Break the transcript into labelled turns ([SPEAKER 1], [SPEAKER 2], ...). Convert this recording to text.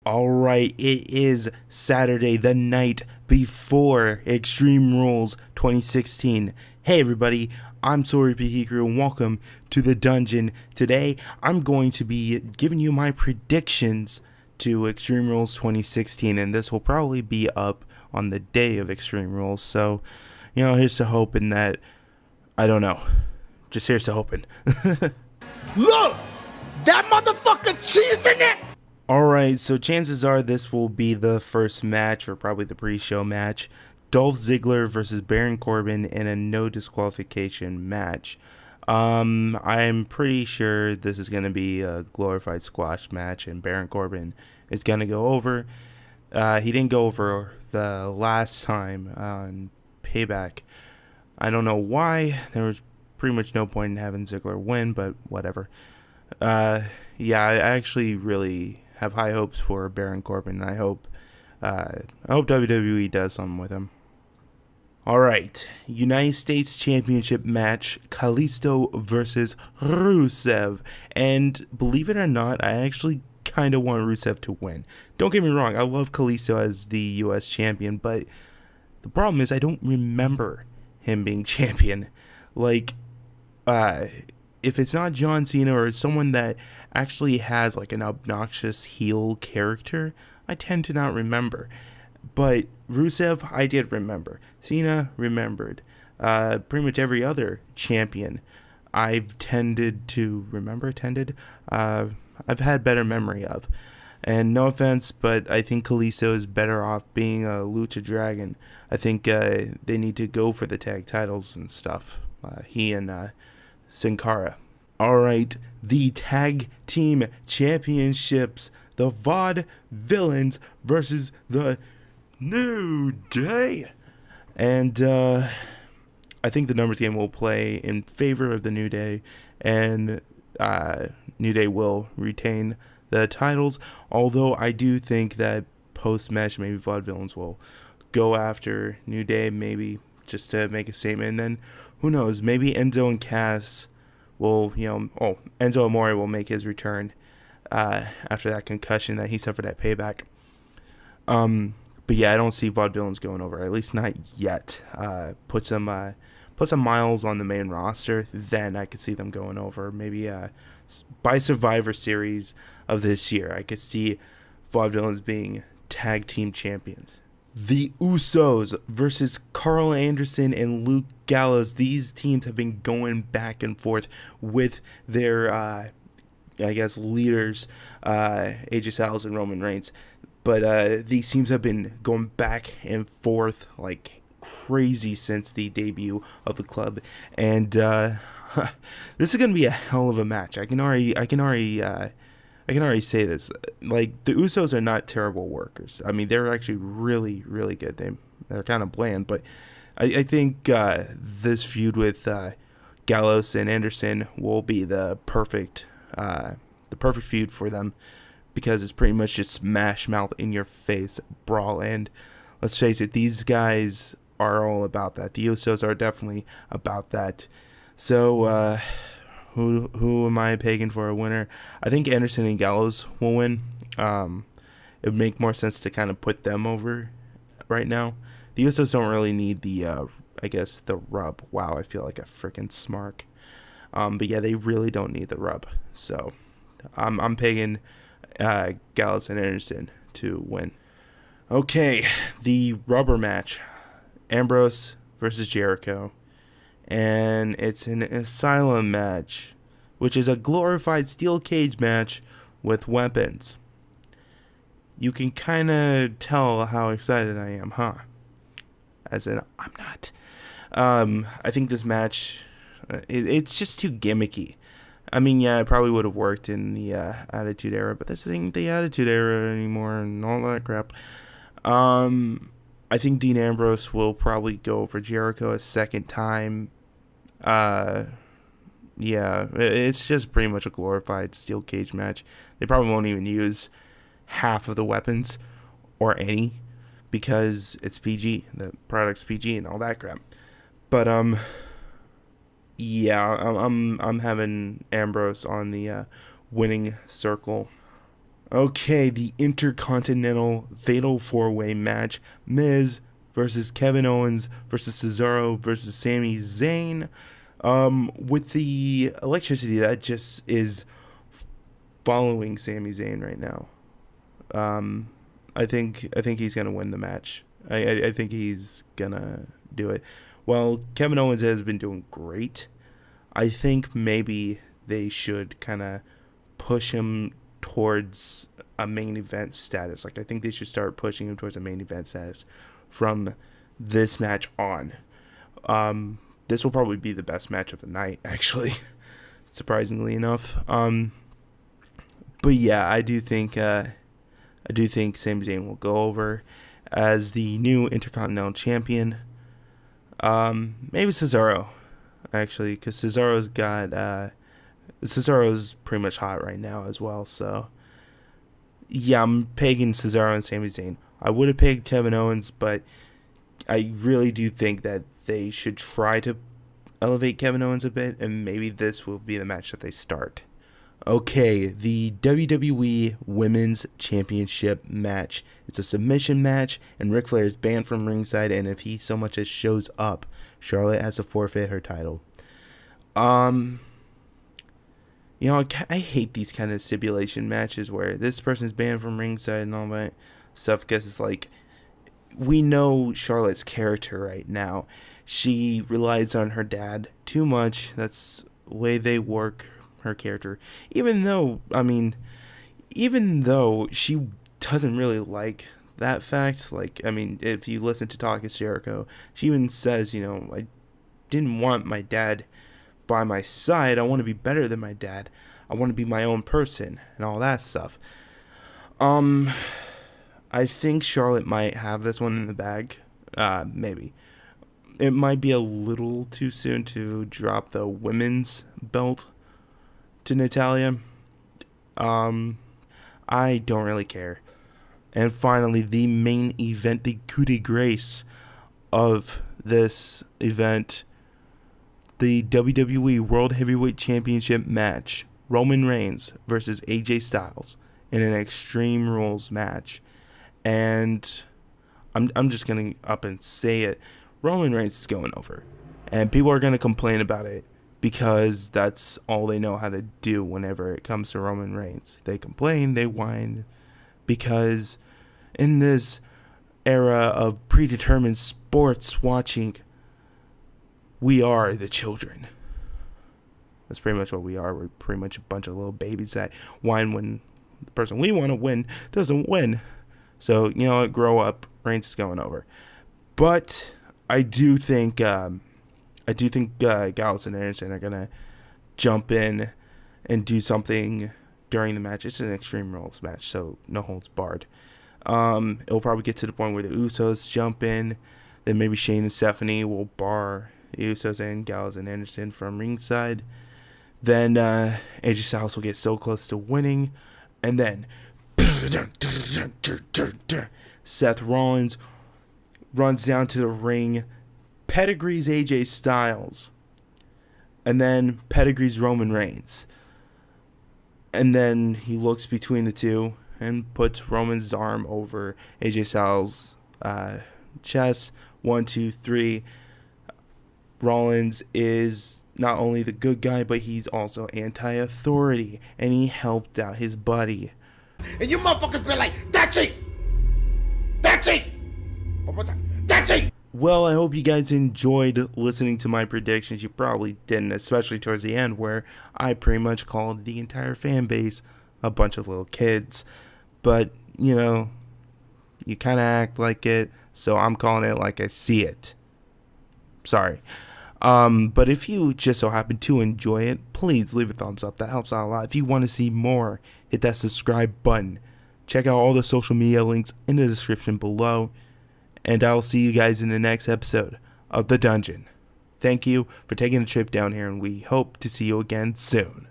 [SPEAKER 1] Alright, it is Saturday, the night before Extreme Rules 2016. Hey everybody, I'm Hikuru and welcome to the dungeon. Today, I'm going to be giving you my predictions to Extreme Rules 2016, and this will probably be up on the day of Extreme Rules, so, here's to hoping that, I don't know, just here's to hoping.
[SPEAKER 2] Look! That motherfucker cheesing it!
[SPEAKER 1] Alright, so chances are this will be the first match, or probably the pre-show match. Dolph Ziggler versus Baron Corbin in a no disqualification match. I'm pretty sure this is going to be a glorified squash match, and Baron Corbin is going to go over. He didn't go over the last time on Payback. I don't know why. There was pretty much no point in having Ziggler win, but whatever. I actually really have high hopes for Baron Corbin. I hope WWE does something with him. Alright, United States Championship match, Kalisto versus Rusev. And believe it or not, I actually kind of want Rusev to win. Don't get me wrong, I love Kalisto as the US champion, but the problem is I don't remember him being champion. Like, if it's not John Cena or someone that actually has like an obnoxious heel character, I tend to not remember. But Rusev, I did remember. Cena, remembered. Pretty much every other champion I've tended to remember, I've had better memory of. And no offense, but I think Kalisto is better off being a Lucha Dragon. I think they need to go for the tag titles and stuff. He and Sin Cara. Alright, the tag team championships, the VOD Villains versus the New Day. And I think the numbers game will play in favor of the New Day, and New Day will retain the titles, although I do think that post-match maybe VOD Villains will go after New Day, maybe just to make a statement, and then who knows, maybe Enzo and Cass will, Enzo Amore will make his return after that concussion that he suffered at Payback. But yeah, I don't see VOD Villains going over, at least not yet. Put some miles on the main roster, then I could see them going over. Maybe by Survivor Series of this year, I could see VOD Villains being tag team champions. The Usos versus Carl Anderson and Luke Gallows. These teams have been going back and forth with their, leaders, AJ Styles and Roman Reigns. But these teams have been going back and forth like crazy since the debut of the club. And this is going to be a hell of a match. I can already say this. Like, the Usos are not terrible workers. I mean, they're actually really, really good. They're kind of bland, but I think this feud with Gallows and Anderson will be the perfect feud for them, because it's pretty much just smash mouth in your face brawl. And let's face it, these guys are all about that. The Usos are definitely about that. So, Who am I pegging for a winner? I think Anderson and Gallows will win. It would make more sense to kind of put them over right now. The Usos don't really need the rub. Wow, I feel like a freaking smark. But yeah, they really don't need the rub. So I'm pegging Gallows and Anderson to win. Okay, the rubber match. Ambrose versus Jericho. And it's an Asylum match, which is a glorified steel cage match with weapons. You can kind of tell how excited I am, huh? As in, I'm not. I think this match, it's just too gimmicky. I mean, yeah, it probably would have worked in the Attitude Era, but this ain't the Attitude Era anymore and all that crap. I think Dean Ambrose will probably go for Jericho a second time. It's just pretty much a glorified steel cage match. They probably won't even use half of the weapons or any, because it's PG. The product's PG and all that crap. But I'm having Ambrose on the winning circle. Okay, the Intercontinental Fatal 4-Way match. Miz versus Kevin Owens versus Cesaro versus Sami Zayn. With the electricity that just is following Sami Zayn right now. I think he's gonna win the match. I think he's gonna do it. Well, Kevin Owens has been doing great. I think maybe they should kind of push him towards a main event status. Like, I think they should start pushing him towards a main event status from this match on. This will probably be the best match of the night, actually, surprisingly enough. But yeah, I do think Sami Zayn will go over as the new Intercontinental Champion. Maybe Cesaro, actually, because Cesaro's pretty much hot right now as well. So yeah, I'm pegging Cesaro and Sami Zayn. I would have pegged Kevin Owens, but I really do think that they should try to elevate Kevin Owens a bit, and maybe this will be the match that they start. Okay, the WWE Women's Championship match. It's a submission match, and Ric Flair is banned from ringside, and if he so much as shows up, Charlotte has to forfeit her title. You know, I hate these kind of stipulation matches where this person's banned from ringside and all that stuff, because it's like, we know Charlotte's character right now. She relies on her dad too much. That's the way they work her character. Even though she doesn't really like that fact. Like, I mean, if you listen to Talk is Jericho, she even says, you know, I didn't want my dad by my side. I want to be better than my dad. I want to be my own person and all that stuff. I think Charlotte might have this one in the bag. Maybe. It might be a little too soon to drop the women's belt to Natalya. I don't really care. And finally, the main event, the coup de grace of this event, the WWE World Heavyweight Championship match. Roman Reigns versus AJ Styles in an Extreme Rules match. And I'm just going to up and say it. Roman Reigns is going over. And people are going to complain about it because that's all they know how to do whenever it comes to Roman Reigns. They complain, they whine, because in this era of predetermined sports watching, we are the children. That's pretty much what we are. We're pretty much a bunch of little babies that whine when the person we want to win doesn't win. So, you know, grow up. Reigns is going over. But I do think Gallows and Anderson are gonna jump in and do something during the match. It's an Extreme Rules match, so no holds barred. It'll probably get to the point where the Usos jump in. Then maybe Shane and Stephanie will bar the Usos and Gallows and Anderson from ringside. Then AJ Styles will get so close to winning. And then Seth Rollins runs down to the ring, pedigrees AJ Styles, and then pedigrees Roman Reigns. And then he looks between the two and puts Roman's arm over AJ Styles' chest. 1, 2, 3. Rollins is not only the good guy, but he's also anti-authority, and he helped out his buddy.
[SPEAKER 2] And you motherfuckers be like, that's it! That's it! One more time. That's it!
[SPEAKER 1] Well, I hope you guys enjoyed listening to my predictions. You probably didn't, especially towards the end, where I pretty much called the entire fan base a bunch of little kids. But, you know, you kind of act like it, so I'm calling it like I see it. Sorry. But if you just so happen to enjoy it, please leave a thumbs up. That helps out a lot. If you want to see more, hit that subscribe button. Check out all the social media links in the description below. And I'll see you guys in the next episode of The Dungeon. Thank you for taking a trip down here, and we hope to see you again soon.